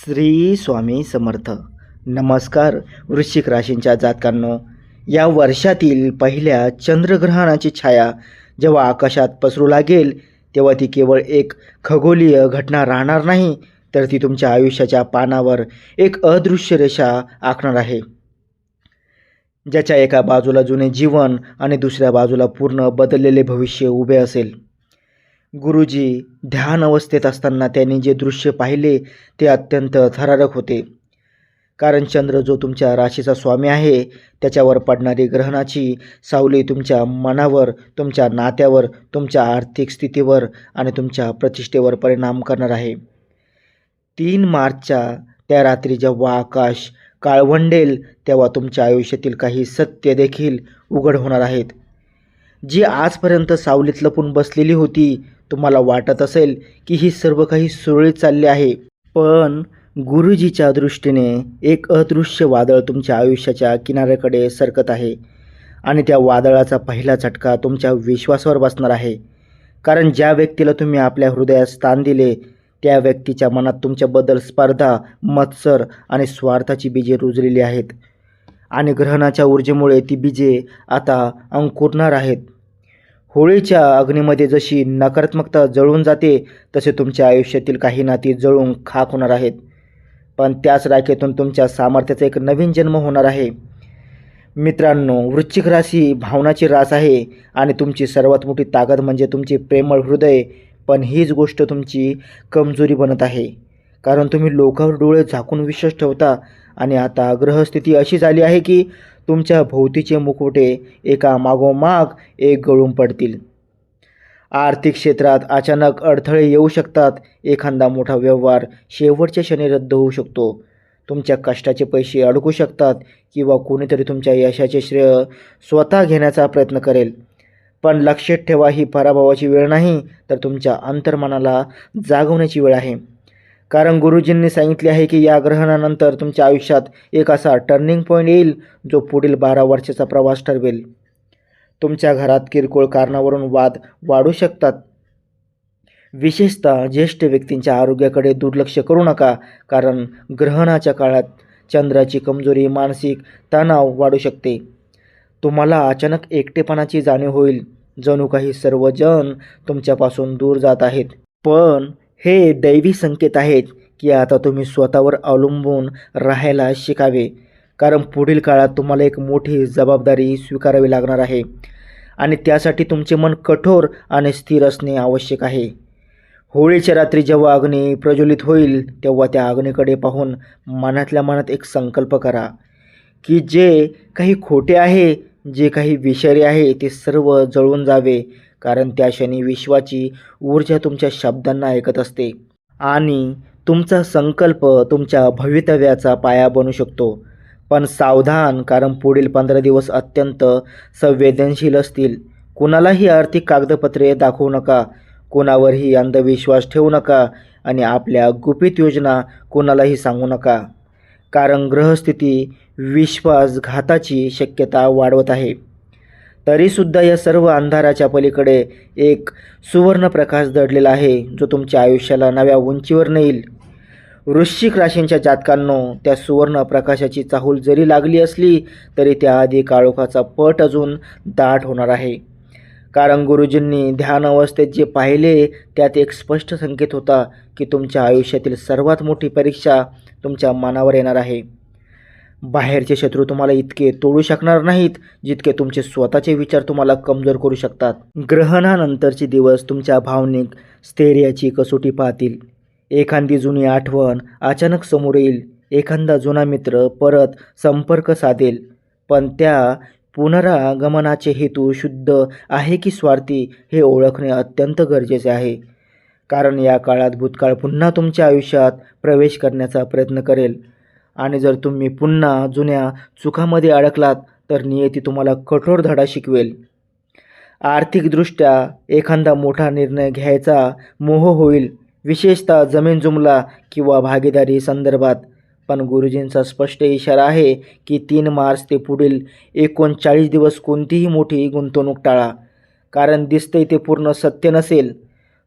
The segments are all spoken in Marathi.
श्री स्वामी समर्थ. नमस्कार वृश्चिक राशींच्या जातकांनो, या वर्षातील पहिल्या चंद्रग्रहणाची छाया जेव्हा आकाशात पसरू लागेल तेव्हा ती केवळ एक खगोलीय घटना राहणार नाही, तर ती तुमच्या आयुष्याच्या पानावर एक अदृश्य रेषा आखणार आहे, ज्याच्या एका बाजूला जुने जीवन आणि दुसऱ्या बाजूला पूर्ण बदललेले भविष्य उभे असेल. गुरुजी ध्यान अवस्थेत असताना त्यांनी जे दृश्य पाहिले ते अत्यंत थरारक होते. कारण चंद्र जो तुमच्या राशीचा स्वामी आहे, त्याच्यावर पडणारी ग्रहणाची सावली तुमच्या मनावर, तुमच्या नात्यावर, तुमच्या आर्थिक स्थितीवर आणि तुमच्या प्रतिष्ठेवर परिणाम करणार आहे. 3 मार्चच्या त्या रात्री जेव्हा आकाश काळवंडेल तेव्हा तुमच्या आयुष्यातील काही सत्य देखील उघड होणार आहेत, जी आजपर्यंत सावलीत लपून बसलेली होती. तुम्हाला वाटत असेल की ही सर्व काही सुरळीत चालले आहे, पण गुरुजीच्या दृष्टीने एक अदृश्य वादळ तुमच्या आयुष्याच्या किनाऱ्याकडे सरकत आहे आणि त्या वादळाचा पहिला झटका तुमच्या विश्वासावर बसणार आहे. कारण ज्या व्यक्तीला तुम्ही आपल्या हृदयात स्थान दिले त्या व्यक्तीच्या मनात तुमच्याबद्दल स्पर्धा, मत्सर आणि स्वार्थाची बीजे रुजलेली आहेत आणि ग्रहणाच्या ऊर्जेमुळे ती बीजे आता अंकुरणार आहेत. होळीच्या अग्नीमध्ये जशी नकारात्मकता जळून जाते तसे तुमच्या आयुष्यातील काही नाती जळून खाक होणार आहेत, पण त्याच राखेतून तुमच्या सामर्थ्याचा एक नवीन जन्म होणार आहे. मित्रांनो, वृश्चिक राशी भावनाची रास आहे आणि तुमची सर्वात मोठी ताकद म्हणजे तुमचे प्रेमळ हृदय. पण हीच गोष्ट तुमची कमजोरी बनत आहे, कारण तुम्ही लोकांवर डोळे झाकून विश्वास ठेवता आणि आता ग्रहस्थिती अशी झाली आहे की तुमच्या भोवतीचे मुखवटे एका मागोमाग एक गळून पडतील. आर्थिक क्षेत्रात अचानक अडथळे येऊ शकतात. एखादा मोठा व्यवहार शेवटच्या क्षणी रद्द होऊ शकतो. तुमच्या कष्टाचे पैसे अडकू शकतात किंवा कोणीतरी तुमच्या यशाचे श्रेय स्वतः घेण्याचा प्रयत्न करेल. पण लक्षात ठेवा, ही पराभवाची वेळ नाही, तर तुमच्या अंतर्मनाला जागवण्याची वेळ आहे. कारण गुरुजींनी सांगितले आहे की या ग्रहणानंतर तुमच्या आयुष्यात एक असा टर्निंग पॉईंट येईल जो पुढील 12 वर्षाचा प्रवास ठरवेल. तुमच्या घरात किरकोळ कारणावरून वाद वाढू शकतात. विशेषतः ज्येष्ठ व्यक्तींच्या आरोग्याकडे दुर्लक्ष करू नका, कारण ग्रहणाच्या काळात चंद्राची कमजोरी मानसिक तणाव वाढू शकते. तुम्हाला अचानक एकटेपणाची जाणीव होईल, जणू काही सर्वजण तुमच्यापासून दूर जात आहेत. पण हे दैवी संकेत आहेत की आता तुम्ही स्वतःवर अवलंबून राहायला शिकावे, कारण पुढील काळात तुम्हाला एक मोठी जबाबदारी स्वीकारावी लागणार आहे आणि त्यासाठी तुमचे मन कठोर आणि स्थिर असणे आवश्यक आहे. होळीच्या रात्री जेव्हा अग्नी प्रज्वलित होईल तेव्हा त्या अग्नीकडे पाहून मनातल्या मनात एक संकल्प करा की जे काही खोटे आहे, जे काही विषारी आहे ते सर्व जळून जावे, कारण त्या क्षणी विश्वाची ऊर्जा तुमच्या शब्दांना ऐकत असते आणि तुमचा संकल्प तुमच्या भवितव्याचा पाया बनू शकतो. पण सावधान, कारण पुढील 15 दिवस अत्यंत संवेदनशील असतील. कुणालाही आर्थिक कागदपत्रे दाखवू नका, कुणावरही अंधविश्वास ठेवू नका आणि आपल्या गुपित योजना कुणालाही सांगू नका, कारण ग्रहस्थिती विश्वासघाताची शक्यता वाढवत आहे. तरीसुद्धा या सर्व अंधाराच्या पलीकडे एक सुवर्ण प्रकाश दडलेला आहे, जो तुमच्या आयुष्याला नव्या उंचीवर नेईल. वृश्चिक राशींच्या जातकांनो, त्या सुवर्ण प्रकाशाची चाहूल जरी लागली असली तरी त्याआधी काळोखाचा पट अजून दाट होणार आहे. कारण गुरुजींनी ध्यान अवस्थेत जे पाहिले त्यात एक स्पष्ट संकेत होता की तुमच्या आयुष्यातील सर्वात मोठी परीक्षा तुमच्या मनावर येणार आहे. बाहेरचे शत्रू तुम्हाला इतके तोडू शकणार नाहीत जितके तुमचे स्वतःचे विचार तुम्हाला कमजोर करू शकतात. ग्रहणानंतरचे दिवस तुमच्या भावनिक स्थैर्याची कसोटी पाहतील. एखादी जुनी आठवण अचानक समोर येईल, एखादा जुना मित्र परत संपर्क साधेल, पण त्या पुनरागमनाचे हेतू शुद्ध आहे की स्वार्थी हे ओळखणे अत्यंत गरजेचे आहे. कारण या काळात भूतकाळ पुन्हा तुमच्या आयुष्यात प्रवेश करण्याचा प्रयत्न करेल आणि जर तुम्ही पुन्हा जुन्या चुकामध्ये अडकलात तर नियती तुम्हाला कठोर धडा शिकवेल. आर्थिकदृष्ट्या एखादा मोठा निर्णय घ्यायचा मोह होईल, विशेषतः जमीन जुमला किंवा भागीदारी संदर्भात. पण गुरुजींचा स्पष्ट इशारा आहे की 3 मार्च ते पुढील 39 दिवस कोणतीही मोठी गुंतवणूक टाळा, कारण दिसतंय ते पूर्ण सत्य नसेल.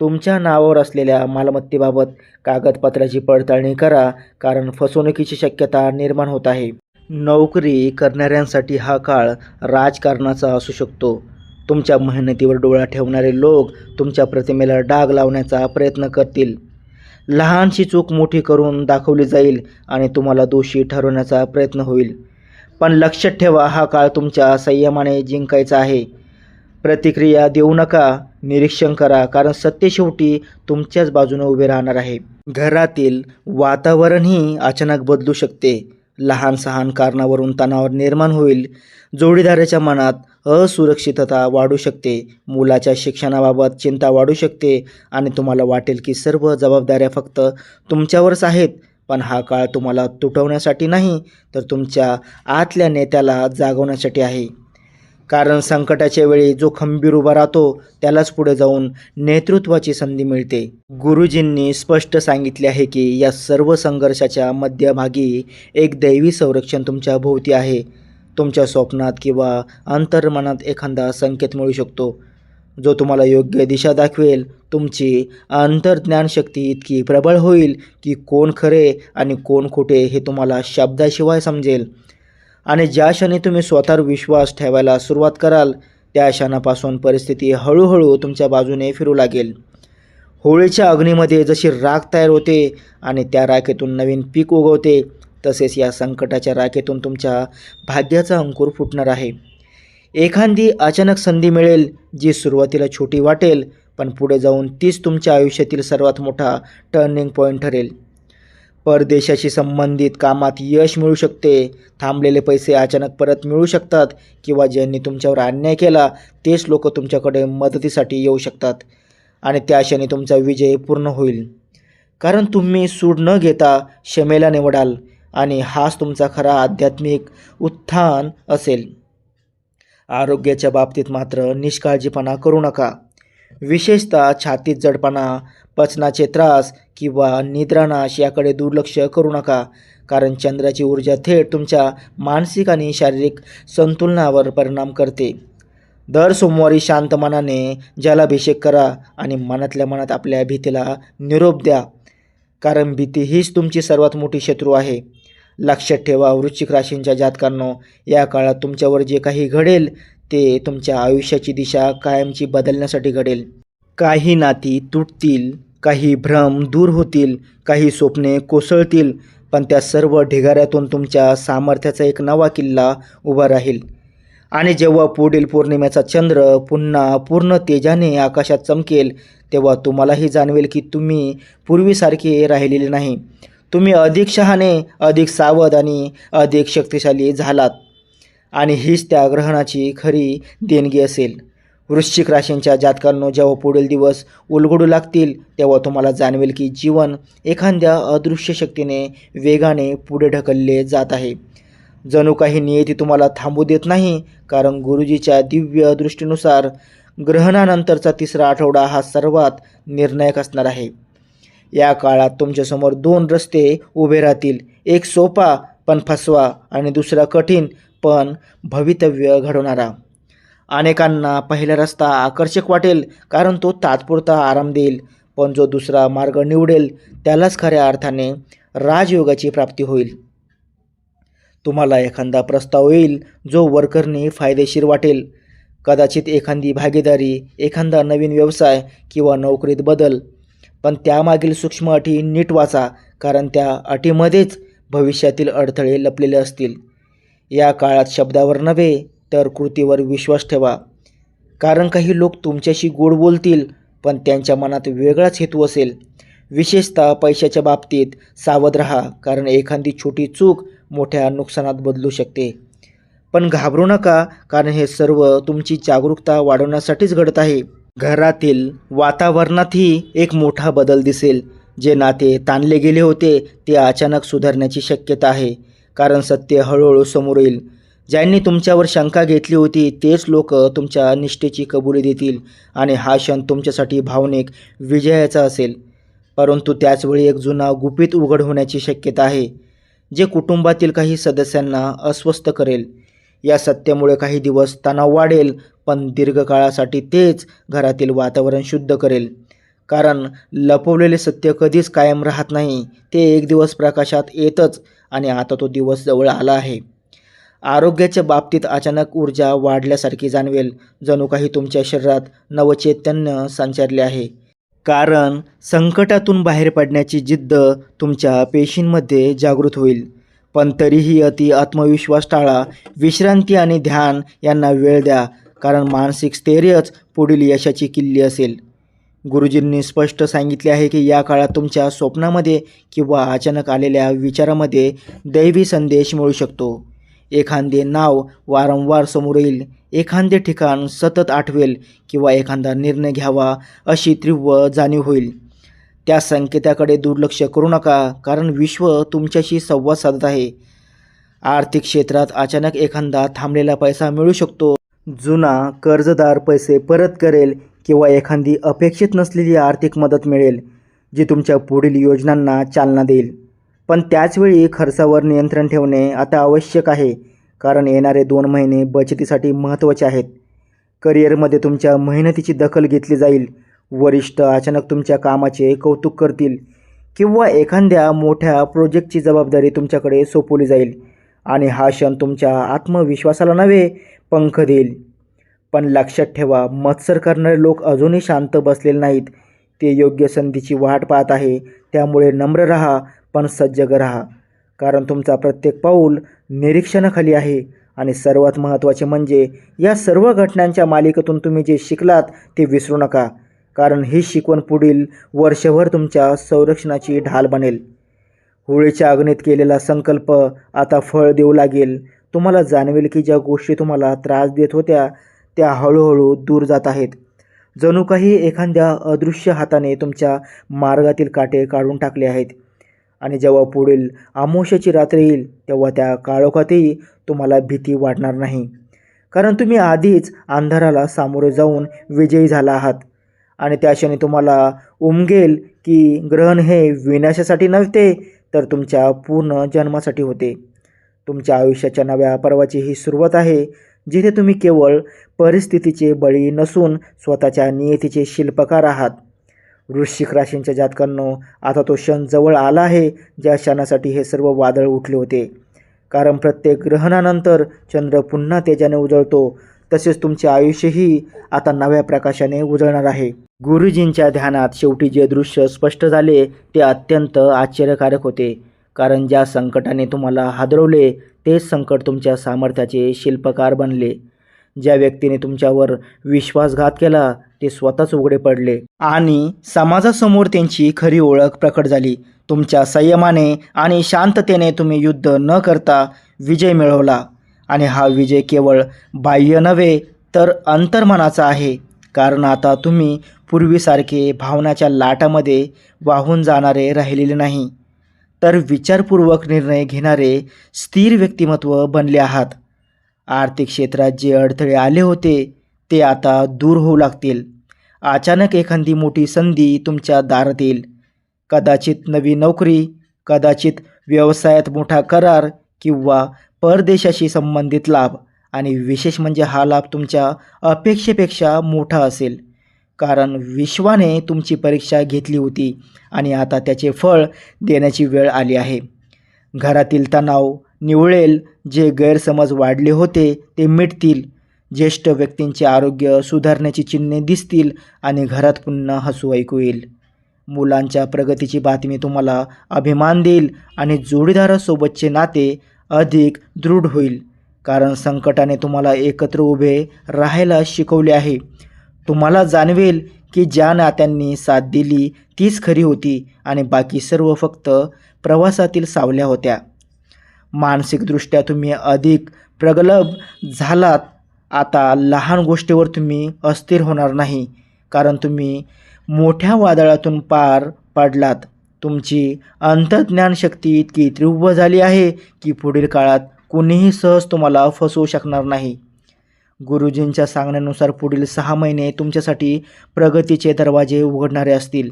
तुमच्या नावावर असलेल्या मालमत्तेबाबत कागदपत्राची पडताळणी करा, कारण फसवणुकीची शक्यता निर्माण होत आहे. नोकरी करणाऱ्यांसाठी हा काळ राजकारणाचा असू शकतो. तुमच्या मेहनतीवर डोळा ठेवणारे लोक तुमच्या प्रतिमेला डाग लावण्याचा प्रयत्न करतील. लहानशी चूक मोठी करून दाखवली जाईल आणि तुम्हाला दोषी ठरवण्याचा प्रयत्न होईल. पण लक्षात ठेवा, हा काळ तुमच्या संयमाने जिंकायचा आहे. प्रतिक्रिया देऊ नका, निरीक्षण करा, कारण सत्य शेवटी तुमच्याच बाजूने उभे राहणार आहे. घरातील वातावरणही अचानक बदलू शकते. लहान सहान कारणावरून तणाव निर्माण होईल. जोडीदाराच्या मनात असुरक्षितता वाढू शकते. मुलाच्या शिक्षणाबाबत चिंता वाढू शकते आणि तुम्हाला वाटेल की सर्व जबाबदाऱ्या फक्त तुमच्यावरच आहेत. पण हा काळ तुम्हाला तुटवण्यासाठी नाही, तर तुमच्या आतल्या नेत्याला जागवण्यासाठी आहे. कारण संकटाच्या वेळी जो खंबीर उभा राहतो त्यालाच पुढे जाऊन नेतृत्वाची संधी मिळते. गुरुजींनी स्पष्ट सांगितले आहे की या सर्व संघर्षाच्या मध्यभागी एक दैवी संरक्षण तुमच्या भोवती आहे. तुमच्या स्वप्नात किंवा अंतर्मनात एखादा संकेत मिळू शकतो, जो तुम्हाला योग्य दिशा दाखवेल. तुमची अंतर्ज्ञान शक्ती इतकी प्रबळ होईल की कोण खरे आणि कोण खोटे हे तुम्हाला शब्दाशिवाय समजेल. आणि ज्या क्षणी तुम्ही स्वतःवर विश्वास ठेवायला सुरुवात कराल, त्या क्षणापासून परिस्थिती हळूहळू तुमच्या बाजूने फिरू लागेल. होळीच्या अग्नीमध्ये जशी राख तयार होते आणि त्या राखेतून नवीन पीक उगवते, तसेच या संकटाच्या राखेतून तुमच्या भाग्याचा अंकुर फुटणार आहे. एखादी अचानक संधी मिळेल, जी सुरुवातीला छोटी वाटेल, पण पुढे जाऊन तीच तुमच्या आयुष्यातील सर्वात मोठा टर्निंग पॉईंट ठरेल. परदेशाशी संबंधित कामात यश मिळू शकते. थांबलेले पैसे अचानक परत मिळू शकतात किंवा ज्यांनी तुमच्यावर अन्याय केला तेच लोक तुमच्याकडे मदतीसाठी येऊ शकतात आणि त्या क्षणी तुमचा विजय पूर्ण होईल. कारण तुम्ही सूड न घेता क्षमेला निवडाल आणि हाच तुमचा खरा आध्यात्मिक उत्थान असेल. आरोग्याच्या बाबतीत मात्र निष्काळजीपणा करू नका. विशेषतः छातीत जडपणा, पचनाचे त्रास किंवा निद्रानाश याकडे दुर्लक्ष करू नका, कारण चंद्राची ऊर्जा थेट तुमच्या मानसिक आणि शारीरिक संतुलनावर परिणाम करते. दर सोमवारी शांत मनाने जलाभिषेक करा आणि मनातल्या मनात आपल्या भीतीला निरोप द्या, कारण भीती हीच तुमची सर्वात मोठी शत्रू आहे. लक्षात ठेवा, वृश्चिक राशींच्या जातकांनो, या काळात तुमच्यावर जे काही घडेल ते तुमच्या आयुष्याची दिशा कायमची बदलण्यासाठी घडेल. काही नाती तुटतील, काही भ्रम दूर होतील, काही स्वप्ने कोसळतील, पण त्या सर्व ढिगाऱ्यातून तुमच्या सामर्थ्याचा एक नवा किल्ला उभा राहील. आणि जेव्हा पुढील पौर्णिमेचा चंद्र पुन्हा पूर्ण तेजाने आकाशात चमकेल, तेव्हा तुम्हालाही जाणवेल की तुम्ही पूर्वीसारखे राहिलेले नाही. तुम्ही अधिक शहाणे, अधिक सावध आणि अधिक शक्तिशाली झालात. आणि हीच त्या ग्रहणाची खरी देणगी असेल. वृश्चिक राशींच्या जातकांनो, जेव्हा पुढील दिवस उलगडू लागतील, तेव्हा तुम्हाला जाणवेल की जीवन एखाद्या अदृश्य शक्तीने वेगाने पुढे ढकलले जात आहे. जणू काही नियती तुम्हाला थांबू देत नाही, कारण गुरुजीच्या दिव्य दृष्टीनुसार ग्रहणानंतरचा तिसरा आठवडा हा सर्वात निर्णायक असणार आहे. या काळात तुमच्यासमोर दोन रस्ते उभे राहतील. एक सोपा पण फसवा आणि दुसरा कठीण पण भवितव्य घडवणारा. अनेकांना पहिला रस्ता आकर्षक वाटेल, कारण तो तात्पुरता आराम देईल, पण जो दुसरा मार्ग निवडेल त्यालाच खऱ्या अर्थाने राजयोगाची प्राप्ती होईल. तुम्हाला एखादा प्रस्ताव येईल जो वर्करनी फायदेशीर वाटेल. कदाचित एखादी भागीदारी, एखादा नवीन व्यवसाय किंवा नोकरीत बदल. पण त्यामागील सूक्ष्म अटी नीट वाचा, कारण त्या अटीमध्येच भविष्यातील अडथळे लपलेले असतील. या काळात शब्दावर नव्हे तर कृतीवर विश्वास ठेवा, कारण काही लोक तुमच्याशी गोड बोलतील, पण त्यांच्या मनात वेगळाच हेतू असेल. विशेषतः पैशाच्या बाबतीत सावध राहा, कारण एखादी छोटी चूक मोठ्या नुकसानात बदलू शकते. पण घाबरू नका, कारण हे सर्व तुमची जागरूकता वाढवण्यासाठीच घडत आहे. घरातील वातावरणातही एक मोठा बदल दिसेल. जे नाते ताणले गेले होते ते अचानक सुधारण्याची शक्यता आहे, कारण सत्य हळूहळू समोर येईल. ज्यांनी तुमच्यावर शंका घेतली होती तेच लोक तुमच्या निष्ठेची कबुली देतील आणि हा क्षण तुमच्यासाठी भावनिक विजयाचा असेल. परंतु त्याचवेळी एक जुना गुपित उघड होण्याची शक्यता आहे, जे कुटुंबातील काही सदस्यांना अस्वस्थ करेल. या सत्यामुळे काही दिवस तणाव वाढेल, पण दीर्घकाळासाठी तेच घरातील वातावरण शुद्ध करेल. कारण लपवलेले सत्य कधीच कायम राहत नाही, ते एक दिवस प्रकाशात येतच आणि आता तो दिवस जवळ आला आहे. आरोग्याच्या बाबतीत अचानक ऊर्जा वाढल्यासारखी जाणवेल, जणू काही तुमच्या शरीरात नवचैतन्य संचारले आहे. कारण संकटातून बाहेर पडण्याची जिद्द तुमच्या पेशींमध्ये जागृत होईल. पण तरीही आत्मविश्वास टाळा. विश्रांती आणि ध्यान यांना वेळ द्या, कारण मानसिक स्थैर्यच पुढील यशाची किल्ली असेल. गुरुजींनी स्पष्ट सांगितले आहे की या काळात तुमच्या स्वप्नामध्ये किंवा अचानक आलेल्या विचारामध्ये दैवी संदेश मिळू शकतो. एखादे नाव वारंवार समोर येईल, एखादे ठिकाण सतत आठवेल किंवा एखादा निर्णय घ्यावा अशी तीव्र जाणीव होईल. त्या संकेताकडे दुर्लक्ष करू नका, कारण विश्व तुमच्याशी संवाद साधत आहे. आर्थिक क्षेत्रात अचानक एखादा थांबलेला पैसा मिळू शकतो. जुना कर्जदार पैसे परत करेल किंवा एखादी अपेक्षित नसलेली आर्थिक मदत मिळेल, जी तुमच्या पुढील योजनांना चालना देईल. पण त्याचवेळी खर्चावर नियंत्रण ठेवणे आता आवश्यक आहे, कारण येणारे 2 महिने बचतीसाठी महत्त्वाचे आहेत. करिअरमध्ये तुमच्या मेहनतीची दखल घेतली जाईल. वरिष्ठ अचानक तुमच्या कामाचे कौतुक करतील किंवा एखाद्या मोठ्या प्रोजेक्टची जबाबदारी तुमच्याकडे सोपवली जाईल आणि हा क्षण तुमच्या आत्मविश्वासाला नवे पंख देईल. पण लक्षात ठेवा, मत्सर करणारे लोक अजूनही शांत बसलेले नाहीत. ते योग्य संधीची वाट पाहत आहे. त्यामुळे नम्र राहा, पण सजग राहा, कारण तुमचा प्रत्येक पाऊल निरीक्षणाखाली आहे. आणि सर्वात महत्त्वाचे म्हणजे या सर्व घटनांच्या मालिकेतून तुम्ही जे शिकलात ते विसरू नका, कारण ही शिकवण पुढील वर्षभर तुमच्या संरक्षणाची ढाल बनेल. होळीच्या अग्नीत केलेला संकल्प आता फळ देऊ लागेल. तुम्हाला जाणवेल की ज्या गोष्टी तुम्हाला त्रास देत होत्या त्या हळूहळू दूर जात आहेत. जणू काही एखाद्या अदृश्य हाताने तुमच्या मार्गातील काटे काढून टाकले आहेत. आणि जेव्हा पुढील अमावास्येची रात्र येईल तेव्हा त्या काळोखातही तुम्हाला भीती वाटणार नाही, कारण तुम्ही आधीच अंधाराला सामोरे जाऊन विजयी झाला आहात. आणि त्या क्षणी तुम्हाला उमगेल की ग्रहण हे विनाशासाठी नव्हते, तर तुमच्या पूर्ण जन्मासाठी होते. तुमच्या आयुष्याच्या नव्या पर्वाची ही सुरुवात आहे, जिथे तुम्ही केवळ परिस्थितीचे बळी नसून स्वतःच्या नियतीचे शिल्पकार आहात. वृश्चिक राशींच्या जातकांनो, आता तो क्षण जवळ आला आहे ज्या क्षणासाठी हे सर्व वादळ उठले होते. कारण प्रत्येक ग्रहणानंतर चंद्र पुन्हा तेजाने उजळतो, तसेच तुमचे आयुष्यही आता नव्या प्रकाशाने उजळणार आहे. गुरुजींच्या ध्यानात शेवटी जे दृश्य स्पष्ट झाले ते अत्यंत आश्चर्यकारक होते. कारण ज्या संकटाने तुम्हाला हादरवले तेच संकट तुमच्या सामर्थ्याचे शिल्पकार बनले. ज्या व्यक्तीने तुमच्यावर विश्वासघात केला ते स्वतःच उघडे पडले आणि समाजासमोर त्यांची खरी ओळख प्रकट झाली. तुमच्या संयमाने आणि शांततेने तुम्ही युद्ध न करता विजय मिळवला. आणि हा विजय केवळ बाह्य नव्हे तर अंतर्मनाचा आहे. कारण आता तुम्ही पूर्वीसारखे भावनाच्या लाटामध्ये वाहून जाणारे राहिलेले नाही, तर विचारपूर्वक निर्णय घेणारे स्थिर व्यक्तिमत्व बनले आहात. आर्थिक क्षेत्रात जे अडथळे आले होते ते आता दूर होऊ लागतील. अचानक एखादी मोठी संधी तुमच्या दारात येईल. कदाचित नवी नोकरी, कदाचित व्यवसायात मोठा करार किंवा परदेशाशी संबंधित लाभ. आणि विशेष म्हणजे हा लाभ तुमच्या अपेक्षेपेक्षा मोठा असेल, कारण विश्वाने तुमची परीक्षा घेतली होती आणि आता त्याचे फळ देण्याची वेळ आली आहे. घरातील तणाव निवळेल, जे गैरसमज वाढले होते ते मिटतील. ज्येष्ठ व्यक्तींचे आरोग्य सुधारण्याची चिन्हे दिसतील आणि घरात पुन्हा हसू ऐकू येईल. मुलांच्या प्रगतीची बातमी तुम्हाला अभिमान देईल आणि जोडीदारासोबतचे नाते अधिक दृढ होईल, कारण संकटाने तुम्हाला एकत्र उभे राहायला शिकवले आहे. तुम्हाला जाणवेल की ज्या नात्यांनी साथ दिली तीच खरी होती आणि बाकी सर्व फक्त प्रवासातील सावल्या होत्या. मानसिकदृष्ट्या तुम्ही अधिक प्रगल्भ झालात. आता लहान गोष्टीवर तुम्ही अस्थिर होणार नाही, कारण तुम्ही मोठ्या वादळातून पार पडलात. तुमची अंतर्ज्ञान शक्ती इतकी तीव्र झाली आहे की पुढील काळात कोणीही सहज तुम्हाला फसवू शकणार नाही. गुरुजींच्या सांगण्यानुसार पुढील 6 महिने तुमच्यासाठी प्रगतीचे दरवाजे उघडणारे असतील.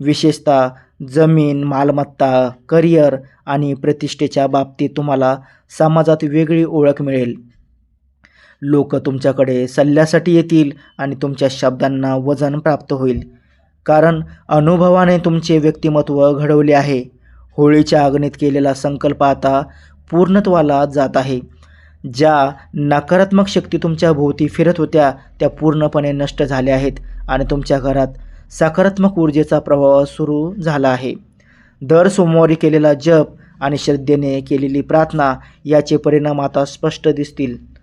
विशेषतः जमीन, मालमत्ता, करिअर आणि प्रतिष्ठेच्या बाबतीत तुम्हाला समाजात वेगळी ओळख मिळेल. लोक तुमच्याकडे सल्ल्यासाठी येतील आणि तुमच्या शब्दांना वजन प्राप्त होईल, कारण अनुभवाने तुमचे व्यक्तिमत्व घडवले आहे. होळीच्या अग्नीत केलेला संकल्प आता पूर्णत्वाला जात आहे. ज्या नकारात्मक शक्ती तुमच्या भोवती फिरत होत्या त्या पूर्णपणे नष्ट झाल्या आहेत आणि तुमच्या घरात सकारात्मक ऊर्जेचा प्रवाह सुरू झाला आहे. दर सोमवारी केलेला जप आणि श्रद्धेने केलेली प्रार्थना याचे परिणाम आता स्पष्ट दिसतील.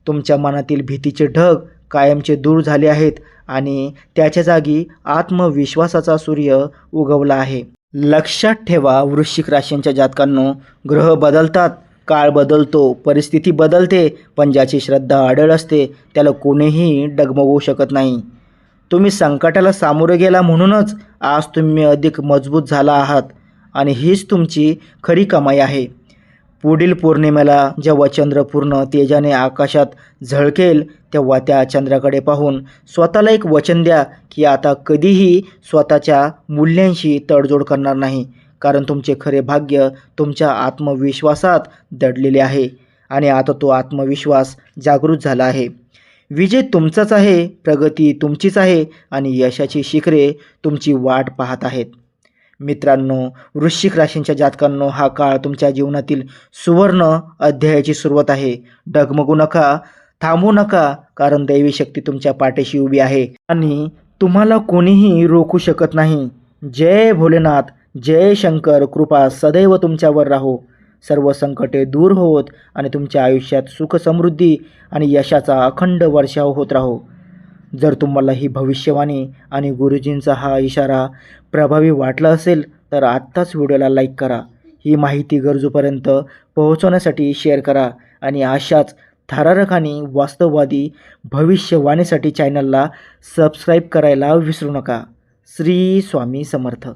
तुमच्या मनातील भीतीचे ढग कायमचे दूर झाले आहेत आणि त्याच्या जागी आत्मविश्वासाचा सूर्य उगवला आहे. लक्षात ठेवा वृश्चिक राशींच्या जातकांनो, ग्रह बदलतात, काळ बदलतो, परिस्थिती बदलते, पण ज्याची श्रद्धा अढळ असते त्याला कोणीही डगमगवू शकत नाही. तुम्ही संकटाला सामोरे गेला म्हणूनच आज तुम्ही अधिक मजबूत झाला आहात आणि हीच तुमची खरी कमाई आहे. पुढील पौर्णिमेला जेव्हा चंद्र पूर्ण तेजाने आकाशात झळकेल तेव्हा त्या चंद्राकडे पाहून स्वतःला एक वचन द्या की आता कधीही स्वतःच्या मूल्यांशी तडजोड करणार नाही. कारण तुमचे खरे भाग्य तुमच्या आत्मविश्वासात दडलेले आहे आणि आता तो आत्मविश्वास जागृत झाला आहे. विजय तुमचाच आहे, प्रगती तुमचीच आहे आणि यशाची शिखरे तुमची वाट पाहत आहेत. मित्रांनो, वृश्चिक राशींच्या जातकांनो, हा काळ तुमच्या जीवनातील सुवर्ण अध्यायाची सुरुवात आहे. डगमगू नका, थांबू नका, कारण दैवी शक्ती तुमच्या पाठीशी उभी आहे आणि तुम्हाला कोणीही रोखू शकत नाही. जय भोलेनाथ, जय शंकर, कृपा सदैव तुमच्यावर राहो. सर्व संकटे दूर होत आणि तुमच्या आयुष्यात सुख समृद्धी आणि यशाचा अखंड वर्षाव होत राहो. जर तुम्हाला ही भविष्यवाणी आणि गुरुजींचा हा इशारा प्रभावी वाटला असेल तर आत्ताच व्हिडिओला लाईक करा. ही माहिती गरजूपर्यंत पोहोचवण्यासाठी शेअर करा आणि अशाच थरारक आणि वास्तववादी भविष्यवाणीसाठी चॅनलला सबस्क्राईब करायला विसरू नका. श्री स्वामी समर्थ.